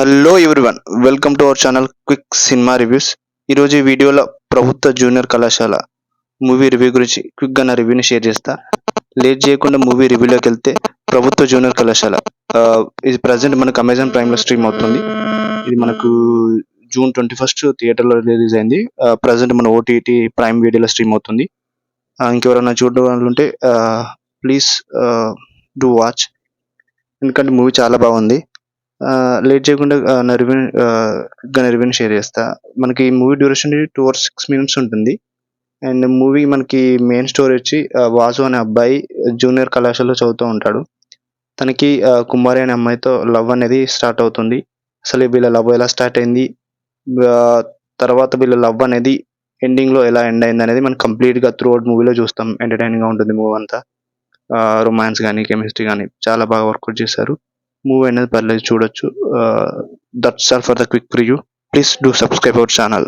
Hello everyone, welcome to our channel quick cinema reviews. ఈరోజు ఈ వీడియోలో ప్రభుత్వ జూనియర్ కళాశాల మూవీ రివ్యూ గురించి క్విక్గా నా రివ్యూని షేర్ చేస్తా. లేట్ చేయకుండా మూవీ రివ్యూలోకి వెళ్తే, ప్రభుత్వ జూనియర్ కళాశాల ఇది ప్రజెంట్ మనకు అమెజాన్ ప్రైమ్లో స్ట్రీమ్ అవుతుంది. ఇది మనకు జూన్ 21 థియేటర్లో రిలీజ్ అయింది. ప్రజెంట్ మన ఓటీటీ ప్రైమ్ వీడియోలో స్ట్రీమ్ అవుతుంది. ఇంకెవరైనా చూడడం వాళ్ళు ఉంటే ప్లీజ్ డూ వాచ్, ఎందుకంటే మూవీ చాలా బాగుంది. లేట్ చేయకుండా నా రివ్యూని షేర్ చేస్తా. మనకి మూవీ డ్యూరేషన్ 2 hours 6 minutes ఉంటుంది. అండ్ మూవీ మనకి మెయిన్ స్టోరీ వచ్చి వాసు అనే అబ్బాయి జూనియర్ కళాశాలలో చదువుతూ ఉంటాడు. తనకి కుమారి అనే అమ్మాయితో లవ్ అనేది స్టార్ట్ అవుతుంది. అసలు వీళ్ళ లవ్ ఎలా స్టార్ట్ అయింది, తర్వాత వీళ్ళ లవ్ అనేది ఎండింగ్లో ఎలా ఎండ్ అయింది అనేది మనం కంప్లీట్గా త్రూ అవుట్ మూవీలో చూస్తాం. ఎంటర్టైనింగ్గా ఉంటుంది మూవీ అంతా. రొమాన్స్ కానీ కెమిస్ట్రీ కానీ చాలా బాగా వర్కౌట్ చేశారు. మూవీ అనేది పర్లేదు, చూడొచ్చు. That's all for the quick review. Please do subscribe our channel.